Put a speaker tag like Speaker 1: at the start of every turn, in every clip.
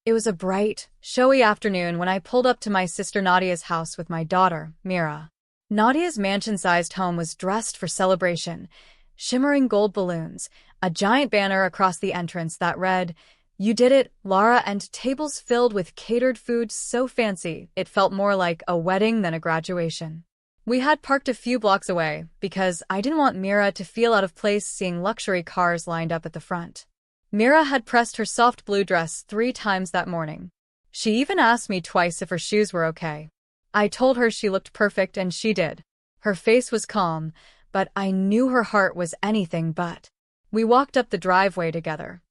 Speaker 1: It was a bright, showy afternoon when I pulled up to my sister Nadia's house with my daughter, Mira. Nadia's mansion-sized home was dressed for celebration, shimmering gold balloons, a giant banner across the entrance that read, "You did it, Lara," and tables filled with catered food so fancy it felt more like a wedding than a graduation. We had parked a few blocks away because I didn't want Mira to feel out of place seeing luxury cars lined up at the front. Mira had pressed her soft blue dress 3 times that morning. She even asked me twice if her shoes were okay. I told her she looked perfect and she did. Her face was calm, but I knew her heart was anything but. We walked up the driveway together.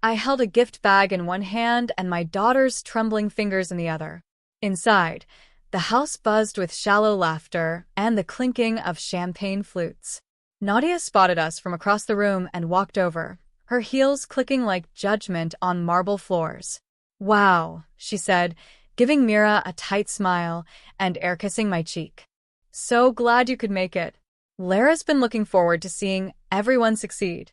Speaker 1: I held a gift bag in one hand and my daughter's trembling fingers in the other. Inside, the house buzzed with shallow laughter and the clinking of champagne flutes. Nadia spotted us from across the room and walked over, her heels clicking like judgment on marble floors. "Wow," she said, giving Mira a tight smile and air-kissing my cheek. "So glad you could make it. Lara's been looking forward to seeing everyone succeed."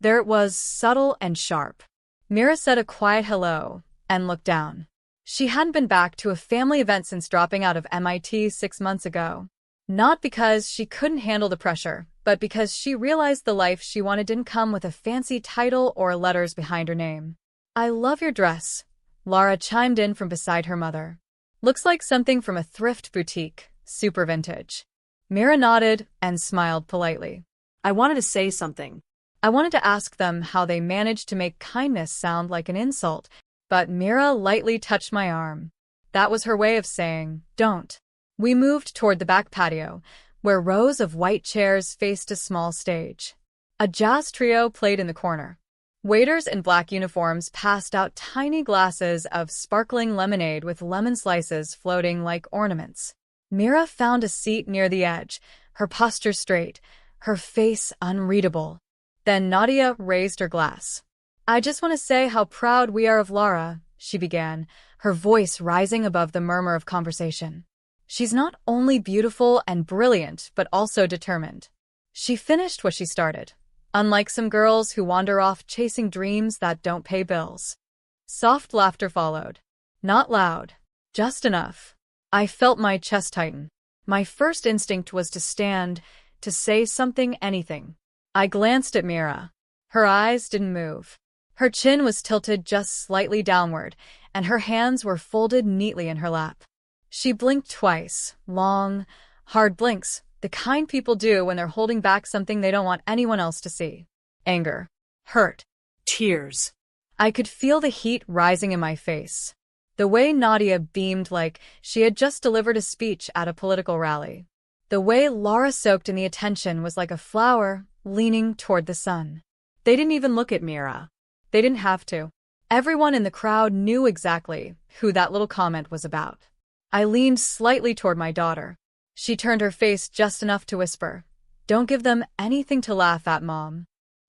Speaker 1: There it was, subtle and sharp. Mira said a quiet hello and looked down. She hadn't been back to a family event since dropping out of MIT 6 months ago. Not because she couldn't handle the pressure, but because she realized the life she wanted didn't come with a fancy title or letters behind her name. "I love your dress," Lara chimed in from beside her mother. "Looks like something from a thrift boutique, super vintage." Mira nodded and smiled politely.
Speaker 2: I wanted to say something.
Speaker 1: I wanted to ask them how they managed to make kindness sound like an insult, but Mira lightly touched my arm. That was her way of saying, "Don't." We moved toward the back patio, where rows of white chairs faced a small stage. A jazz trio played in the corner. Waiters in black uniforms passed out tiny glasses of sparkling lemonade with lemon slices floating like ornaments. Mira found a seat near the edge, her posture straight, her face unreadable. Then Nadia raised her glass. "I just want to say how proud we are of Lara," she began, her voice rising above the murmur of conversation. "She's not only beautiful and brilliant, but also determined. She finished what she started, unlike some girls who wander off chasing dreams that don't pay bills." Soft laughter followed. Not loud, just enough. I felt my chest tighten. My first instinct was to stand, to say something, anything. I glanced at Mira. Her eyes didn't move. Her chin was tilted just slightly downward, and her hands were folded neatly in her lap. She blinked twice, long, hard blinks, the kind people do when they're holding back something they don't want anyone else to see. Anger. Hurt.
Speaker 2: Tears.
Speaker 1: I could feel the heat rising in my face. The way Nadia beamed like she had just delivered a speech at a political rally. The way Lara soaked in the attention was like a flower leaning toward the sun. They didn't even look at Mira. They didn't have to. Everyone in the crowd knew exactly who that little comment was about. I leaned slightly toward my daughter. She turned her face just enough to whisper, "Don't give them anything to laugh at, Mom."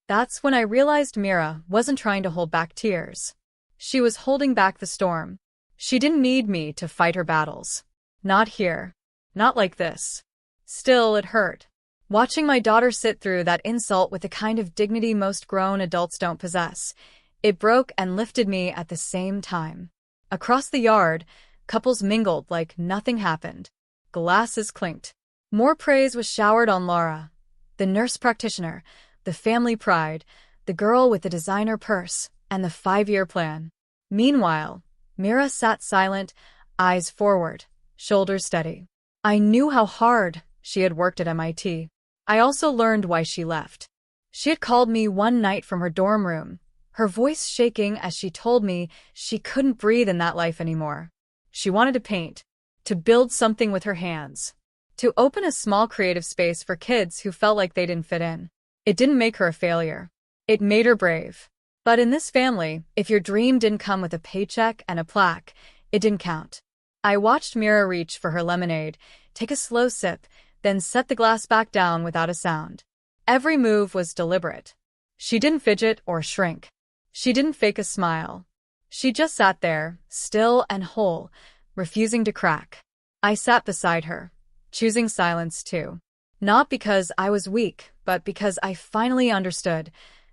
Speaker 1: That's when I realized Mira wasn't trying to hold back tears. She was holding back the storm. She didn't need me to fight her battles. Not here. Not like this. Still, it hurt. Watching my daughter sit through that insult with the kind of dignity most grown adults don't possess, it broke and lifted me at the same time. Across the yard, couples mingled like nothing happened. Glasses clinked. More praise was showered on Lara, the nurse practitioner, the family pride, the girl with the designer purse, and the 5-year plan. Meanwhile, Mira sat silent, eyes forward, shoulders steady. I knew how hard she had worked at MIT. I also learned why she left. She had called me one night from her dorm room, her voice shaking as she told me she couldn't breathe in that life anymore. She wanted to paint, to build something with her hands, to open a small creative space for kids who felt like they didn't fit in. It didn't make her a failure. It made her brave. But in this family, if your dream didn't come with a paycheck and a plaque, it didn't count. I watched Mira reach for her lemonade, take a slow sip, then set the glass back down without a sound. Every move was deliberate. She didn't fidget or shrink. She didn't fake a smile. She just sat there, still and whole, refusing to crack. I sat beside her, choosing silence too. Not because I was weak, but because I finally understood.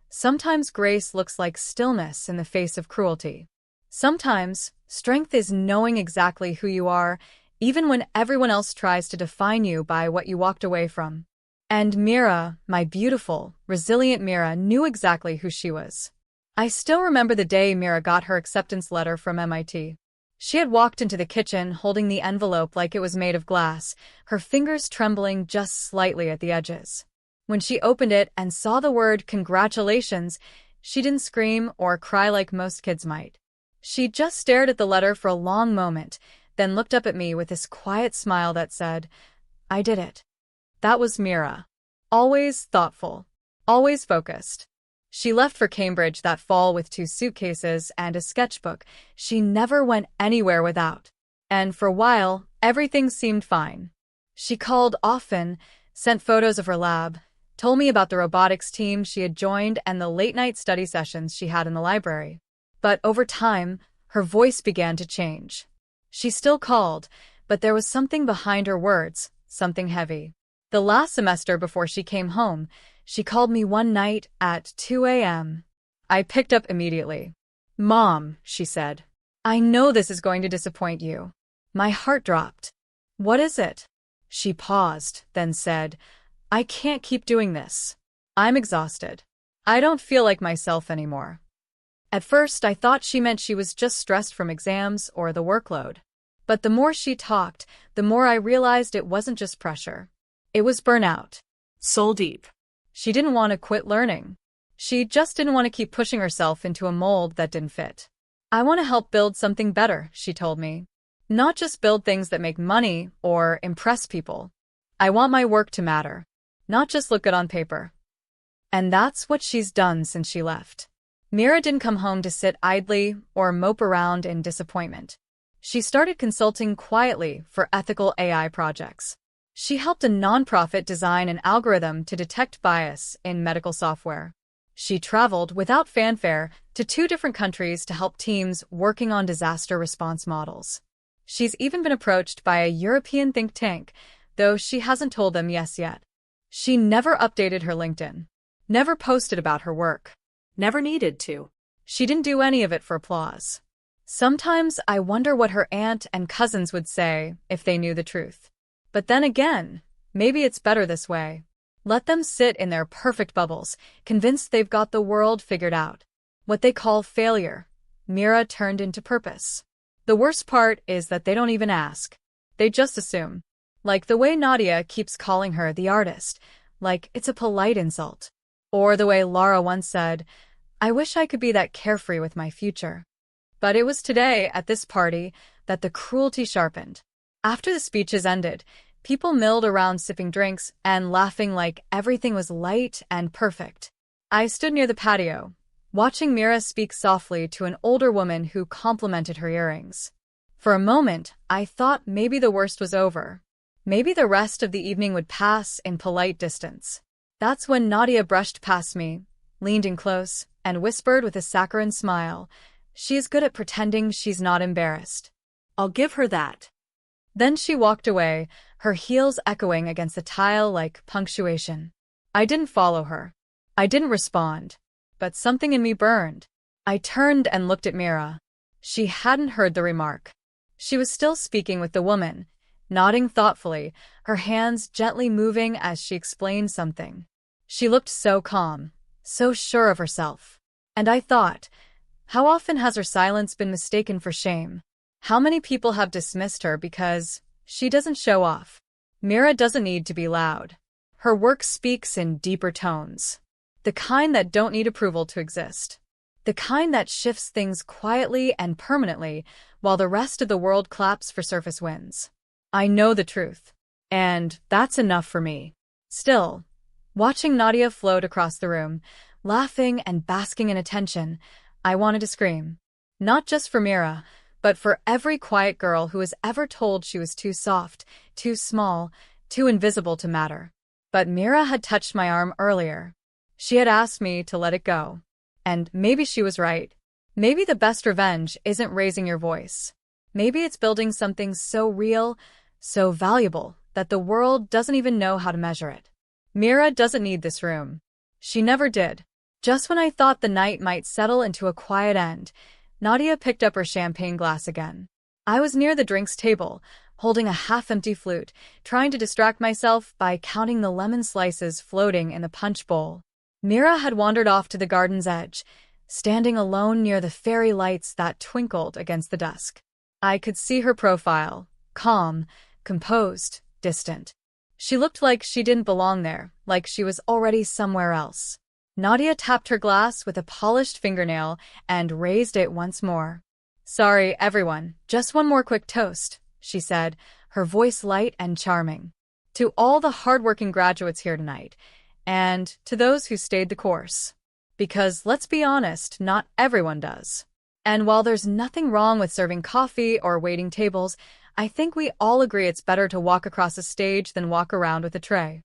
Speaker 1: Sometimes grace looks like stillness in the face of cruelty. Sometimes, strength is knowing exactly who you are, even when everyone else tries to define you by what you walked away from. And Mira, my beautiful, resilient Mira, knew exactly who she was. I still remember the day Mira got her acceptance letter from MIT. She had walked into the kitchen holding the envelope like it was made of glass, her fingers trembling just slightly at the edges. When she opened it and saw the word congratulations, she didn't scream or cry like most kids might. She just stared at the letter for a long moment, then looked up at me with this quiet smile that said, "I did it." That was Mira. Always thoughtful. Always focused. She left for Cambridge that fall with 2 suitcases and a sketchbook she never went anywhere without. And for a while, everything seemed fine. She called often, sent photos of her lab, told me about the robotics team she had joined and the late-night study sessions she had in the library. But over time, her voice began to change. She still called, but there was something behind her words, something heavy. The last semester before she came home, she called me one night at 2 a.m. I picked up immediately. "Mom," she said, "I know this is going to disappoint you." My heart dropped. "What is it?" She paused, then said, "I can't keep doing this. I'm exhausted. I don't feel like myself anymore." At first, I thought she meant she was just stressed from exams or the workload. But the more she talked, the more I realized it wasn't just pressure. It was burnout.
Speaker 2: Soul deep.
Speaker 1: She didn't want to quit learning. She just didn't want to keep pushing herself into a mold that didn't fit. "I want to help build something better," she told me. "Not just build things that make money or impress people. I want my work to matter, not just look good on paper." And that's what she's done since she left. Mira didn't come home to sit idly or mope around in disappointment. She started consulting quietly for ethical AI projects. She helped a nonprofit design an algorithm to detect bias in medical software. She traveled without fanfare to 2 different countries to help teams working on disaster response models. She's even been approached by a European think tank, though she hasn't told them yes yet. She never updated her LinkedIn, never posted about her work.
Speaker 2: Never needed to.
Speaker 1: She didn't do any of it for applause. Sometimes I wonder what her aunt and cousins would say if they knew the truth. But then again, maybe it's better this way. Let them sit in their perfect bubbles, convinced they've got the world figured out. What they call failure, Mira turned into purpose. The worst part is that they don't even ask. They just assume. Like the way Nadia keeps calling her the artist, like it's a polite insult. Or the way Laura once said, "I wish I could be that carefree with my future." But it was today, at this party, that the cruelty sharpened. After the speeches ended, people milled around sipping drinks and laughing like everything was light and perfect. I stood near the patio, watching Mira speak softly to an older woman who complimented her earrings. For a moment, I thought maybe the worst was over. Maybe the rest of the evening would pass in polite distance. That's when Nadia brushed past me, leaned in close, and whispered with a saccharine smile, "She is good at pretending she's not embarrassed."
Speaker 2: I'll give her that.
Speaker 1: Then she walked away, her heels echoing against the tile like punctuation. I didn't follow her. I didn't respond. But something in me burned. I turned and looked at Mira. She hadn't heard the remark. She was still speaking with the woman, nodding thoughtfully, her hands gently moving as she explained something. She looked so calm, so sure of herself. And I thought, how often has her silence been mistaken for shame? How many people have dismissed her because she doesn't show off? Mira doesn't need to be loud. Her work speaks in deeper tones. The kind that don't need approval to exist. The kind that shifts things quietly and permanently while the rest of the world claps for surface wins. I know the truth. And that's enough for me. Still, watching Nadia float across the room, laughing and basking in attention, I wanted to scream. Not just for Mira, but for every quiet girl who was ever told she was too soft, too small, too invisible to matter. But Mira had touched my arm earlier. She had asked me to let it go. And maybe she was right. Maybe the best revenge isn't raising your voice. Maybe it's building something so real, so valuable, that the world doesn't even know how to measure it. Mira doesn't need this room. She never did. Just when I thought the night might settle into a quiet end, Nadia picked up her champagne glass again. I was near the drinks table, holding a half-empty flute, trying to distract myself by counting the lemon slices floating in the punch bowl. Mira had wandered off to the garden's edge, standing alone near the fairy lights that twinkled against the dusk. I could see her profile, calm, composed, distant. She looked like she didn't belong there, like she was already somewhere else. Nadia tapped her glass with a polished fingernail and raised it once more. "Sorry, everyone, just one more quick toast," she said, her voice light and charming. "To all the hardworking graduates here tonight, and to those who stayed the course. Because, let's be honest, not everyone does. And while there's nothing wrong with serving coffee or waiting tables, I think we all agree it's better to walk across a stage than walk around with a tray."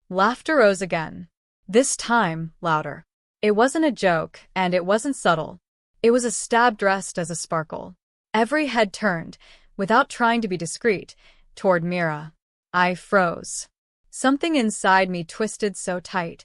Speaker 1: Laughter rose again. This time, louder. It wasn't a joke, and it wasn't subtle. It was a stab dressed as a sparkle. Every head turned, without trying to be discreet, toward Mira. I froze. Something inside me twisted so tight,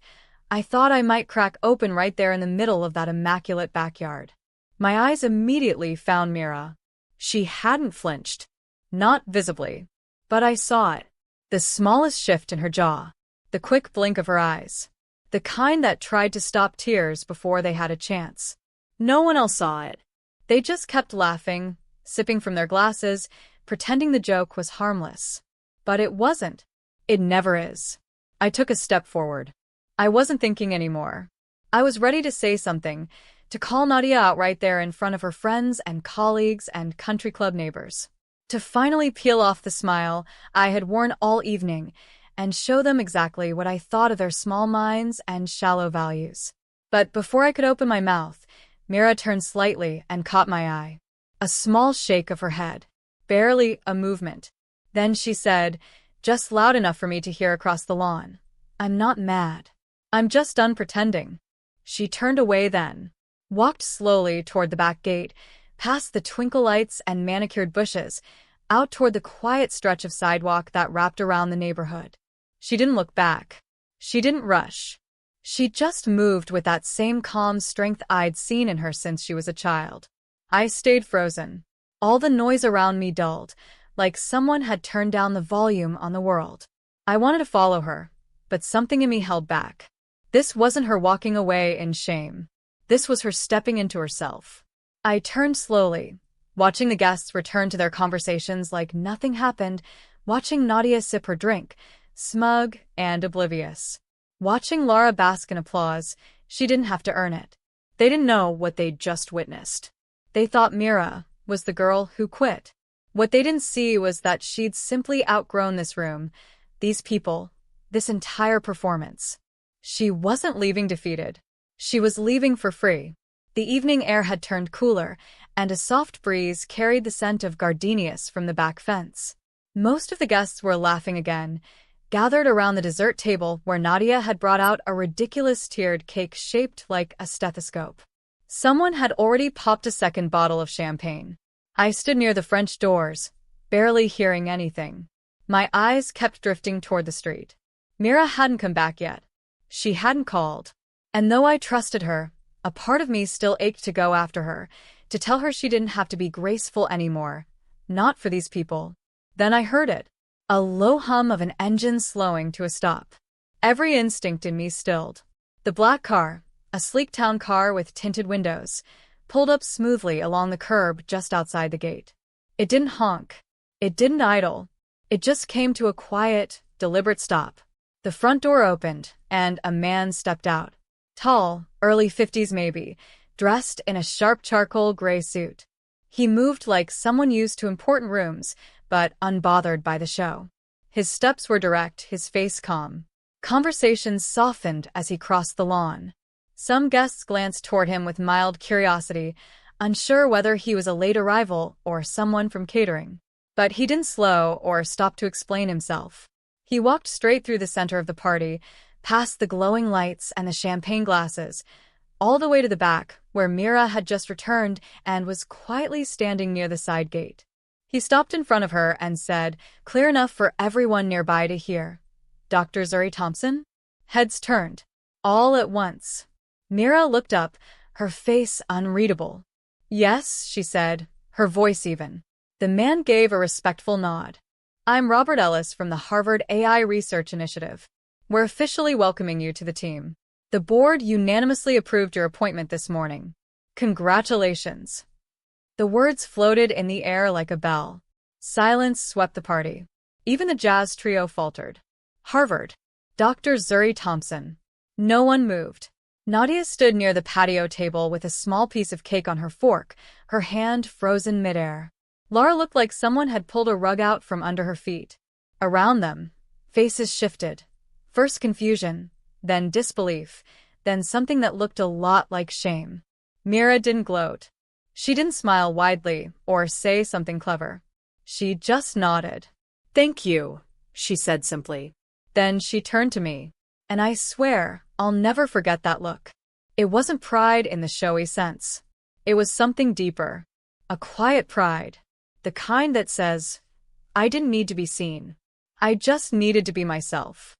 Speaker 1: I thought I might crack open right there in the middle of that immaculate backyard. My eyes immediately found Mira. She hadn't flinched. Not visibly. But I saw it. The smallest shift in her jaw. The quick blink of her eyes. The kind that tried to stop tears before they had a chance. No one else saw it. They just kept laughing, sipping from their glasses, pretending the joke was harmless. But it wasn't. It never is. I took a step forward. I wasn't thinking anymore. I was ready to say something, to call Nadia out right there in front of her friends and colleagues and country club neighbors. To finally peel off the smile I had worn all evening and show them exactly what I thought of their small minds and shallow values. But before I could open my mouth, Mira turned slightly and caught my eye. A small shake of her head. Barely a movement. Then she said, just loud enough for me to hear across the lawn, "I'm not mad. I'm just done pretending." She turned away then, walked slowly toward the back gate, past the twinkle lights and manicured bushes, out toward the quiet stretch of sidewalk that wrapped around the neighborhood. She didn't look back. She didn't rush. She just moved with that same calm strength I'd seen in her since she was a child. I stayed frozen. All the noise around me dulled, like someone had turned down the volume on the world. I wanted to follow her, but something in me held back. This wasn't her walking away in shame. This was her stepping into herself. I turned slowly, watching the guests return to their conversations like nothing happened, watching Nadia sip her drink, smug and oblivious. Watching Laura bask in applause, she didn't have to earn it. They didn't know what they'd just witnessed. They thought Mira was the girl who quit. What they didn't see was that she'd simply outgrown this room, these people, this entire performance. She wasn't leaving defeated. She was leaving for free. The evening air had turned cooler, and a soft breeze carried the scent of gardenias from the back fence. Most of the guests were laughing again, gathered around the dessert table where Nadia had brought out a ridiculous tiered cake shaped like a stethoscope. Someone had already popped a second bottle of champagne. I stood near the French doors, barely hearing anything. My eyes kept drifting toward the street. Mira hadn't come back yet. She hadn't called. And though I trusted her, a part of me still ached to go after her, to tell her she didn't have to be graceful anymore. Not for these people. Then I heard it. A low hum of an engine slowing to a stop. Every instinct in me stilled. The black car, a sleek town car with tinted windows, pulled up smoothly along the curb just outside the gate. It didn't honk. It didn't idle. It just came to a quiet, deliberate stop. The front door opened, and a man stepped out. Tall, early 50s maybe, dressed in a sharp charcoal gray suit. He moved like someone used to important rooms, but unbothered by the show. His steps were direct, his face calm. Conversations softened as he crossed the lawn. Some guests glanced toward him with mild curiosity, unsure whether he was a late arrival or someone from catering. But he didn't slow or stop to explain himself. He walked straight through the center of the party, past the glowing lights and the champagne glasses, all the way to the back, where Mira had just returned and was quietly standing near the side gate. He stopped in front of her and said, clear enough for everyone nearby to hear, "Dr. Zuri Thompson?" Heads turned. All at once. Mira looked up, her face unreadable. Yes, she said, her voice even. The man gave a respectful nod. I'm Robert Ellis from the Harvard AI Research Initiative. We're officially welcoming you to the team. The board unanimously approved your appointment this morning. Congratulations. The words floated in the air like a bell. Silence swept the party. Even the jazz trio faltered. Harvard. Dr. Zuri Thompson. No one moved. Nadia stood near the patio table with a small piece of cake on her fork, her hand frozen midair. Laura looked like someone had pulled a rug out from under her feet. Around them, faces shifted. First confusion, then disbelief, then something that looked a lot like shame. Mira didn't gloat. She didn't smile widely or say something clever. She just nodded.
Speaker 2: Thank you, she said simply.
Speaker 1: Then she turned to me, and I swear I'll never forget that look. It wasn't pride in the showy sense. It was something deeper. A quiet pride. The kind that says, I didn't need to be seen. I just needed to be myself.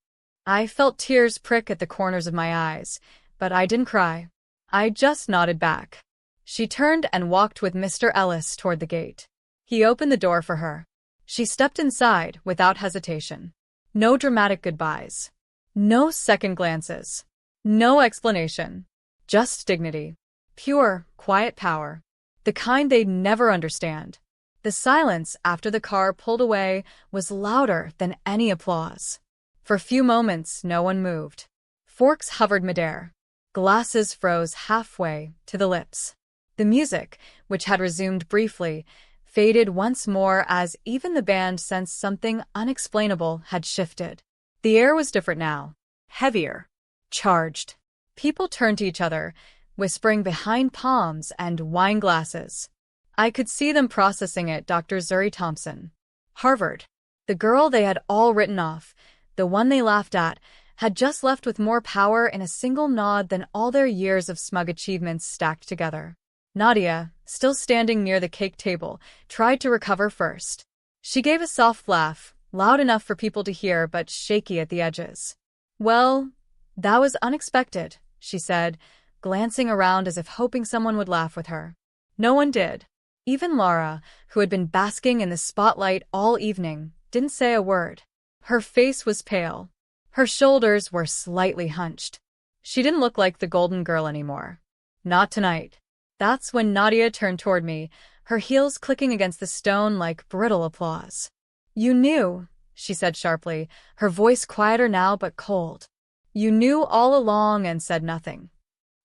Speaker 1: I felt tears prick at the corners of my eyes, but I didn't cry. I just nodded back. She turned and walked with Mr. Ellis toward the gate. He opened the door for her. She stepped inside without hesitation. No dramatic goodbyes. No second glances. No explanation. Just dignity. Pure, quiet power. The kind they'd never understand. The silence after the car pulled away was louder than any applause. For a few moments, no one moved. Forks hovered midair. Glasses froze halfway to the lips. The music, which had resumed briefly, faded once more as even the band sensed something unexplainable had shifted. The air was different now. Heavier. Charged. People turned to each other, whispering behind palms and wine glasses. I could see them processing it. Dr. Zuri Thompson. Harvard. The girl they had all written off, the one they laughed at, had just left with more power in a single nod than all their years of smug achievements stacked together. Nadia, still standing near the cake table, tried to recover first. She gave a soft laugh, loud enough for people to hear but shaky at the edges. Well, that was unexpected, she said, glancing around as if hoping someone would laugh with her. No one did. Even Laura, who had been basking in the spotlight all evening, didn't say a word. Her face was pale. Her shoulders were slightly hunched. She didn't look like the golden girl anymore. Not tonight. That's when Nadia turned toward me, her heels clicking against the stone like brittle applause. You knew, she said sharply, her voice quieter now but cold. You knew all along and said nothing.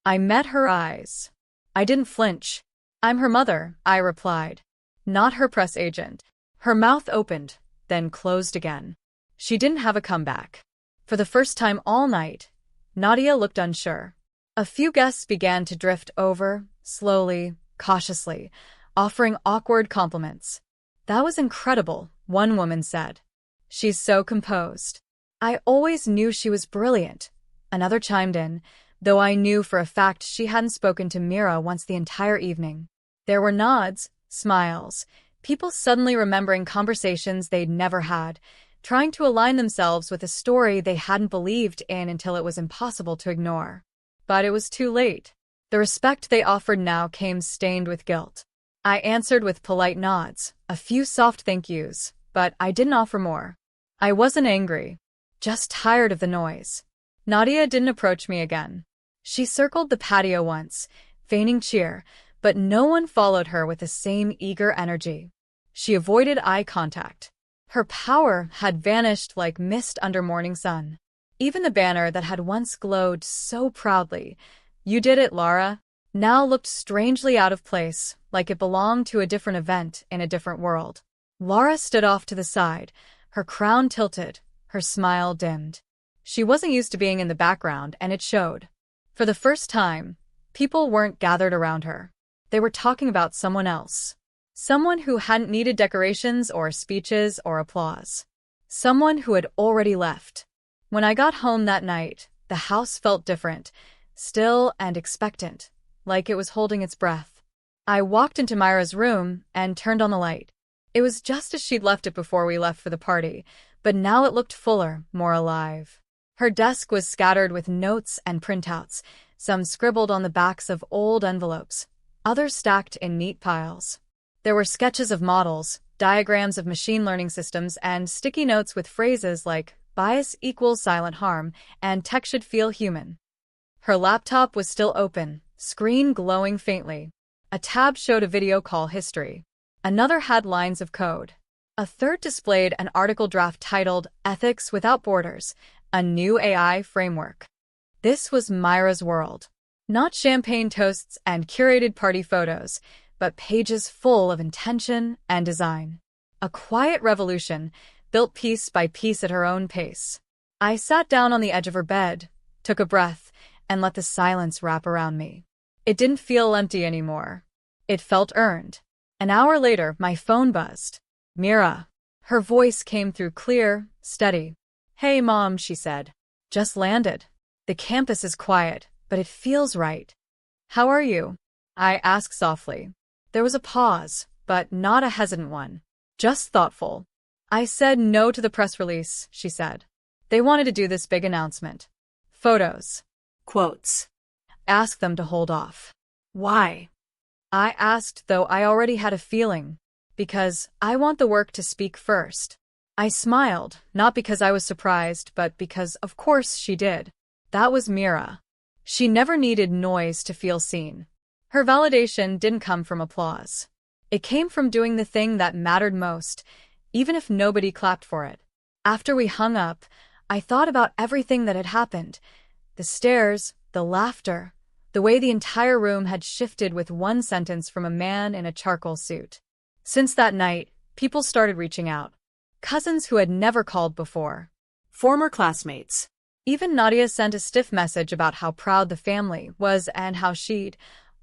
Speaker 1: I met her eyes. I didn't flinch. I'm her mother, I replied. Not her press agent. Her mouth opened, then closed again. She didn't have a comeback. For the first time all night, Nadia looked unsure. A few guests began to drift over, slowly, cautiously, offering awkward compliments. That was incredible, one woman said. She's so composed. I always knew she was brilliant, another chimed in, though I knew for a fact she hadn't spoken to Mira once the entire evening. There were nods, smiles, people suddenly remembering conversations they'd never had, trying to align themselves with a story they hadn't believed in until it was impossible to ignore. But it was too late. The respect they offered now came stained with guilt. I answered with polite nods, a few soft thank yous, but I didn't offer more. I wasn't angry, just tired of the noise. Nadia didn't approach me again. She circled the patio once, feigning cheer, but no one followed her with the same eager energy. She avoided eye contact. Her power had vanished like mist under morning sun. Even the banner that had once glowed so proudly, "You did it, Laura," now looked strangely out of place, like it belonged to a different event in a different world. Laura stood off to the side, her crown tilted, her smile dimmed. She wasn't used to being in the background, and it showed. For the first time, people weren't gathered around her. They were talking about someone else. Someone who hadn't needed decorations or speeches or applause. Someone who had already left. When I got home that night, the house felt different, still and expectant, like it was holding its breath. I walked into Myra's room and turned on the light. It was just as she'd left it before we left for the party, but now it looked fuller, more alive. Her desk was scattered with notes and printouts, some scribbled on the backs of old envelopes, others stacked in neat piles. There were sketches of models, diagrams of machine learning systems, and sticky notes with phrases like bias equals silent harm and tech should feel human. Her laptop was still open, screen glowing faintly. A tab showed a video call history. Another had lines of code. A third displayed an article draft titled Ethics Without Borders, a New AI Framework. This was Myra's world. Not champagne toasts and curated party photos, but pages full of intention and design. A quiet revolution, built piece by piece at her own pace. I sat down on the edge of her bed, took a breath, and let the silence wrap around me. It didn't feel empty anymore. It felt earned. An hour later, my phone buzzed. Mira. Her voice came through clear, steady. Hey, Mom, she said. Just landed. The campus is quiet, but it feels right. How are you? I asked softly. There was a pause, but not a hesitant one. Just thoughtful. I said no to the press release, she said. They wanted to do this big announcement. Photos.
Speaker 2: Quotes.
Speaker 1: Ask them to hold off.
Speaker 2: Why?
Speaker 1: I asked, though I already had a feeling. Because I want the work to speak first. I smiled, not because I was surprised, but because, of course, she did. That was Mira. She never needed noise to feel seen. Her validation didn't come from applause. It came from doing the thing that mattered most, even if nobody clapped for it. After we hung up, I thought about everything that had happened. The stares, the laughter, the way the entire room had shifted with one sentence from a man in a charcoal suit. Since that night, people started reaching out. Cousins who had never called before.
Speaker 2: Former classmates.
Speaker 1: Even Nadia sent a stiff message about how proud the family was and how she'd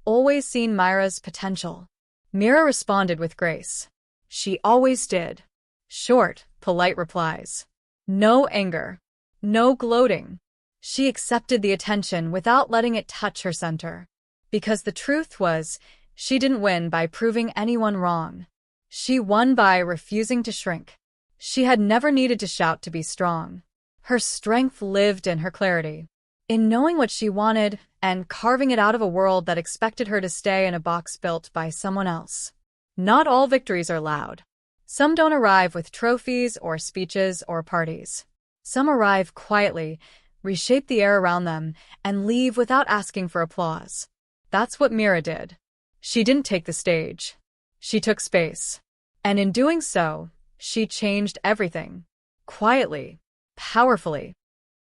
Speaker 1: always seen Myra's potential. Mira responded with grace. She always did. Short, polite replies. No anger. No gloating. She accepted the attention without letting it touch her center. Because the truth was, she didn't win by proving anyone wrong. She won by refusing to shrink. She had never needed to shout to be strong. Her strength lived in her clarity, in knowing what she wanted and carving it out of a world that expected her to stay in a box built by someone else. Not all victories are loud. Some don't arrive with trophies or speeches or parties. Some arrive quietly, reshape the air around them, and leave without asking for applause. That's what Mira did. She didn't take the stage. She took space. And in doing so, she changed everything. Quietly. Powerfully.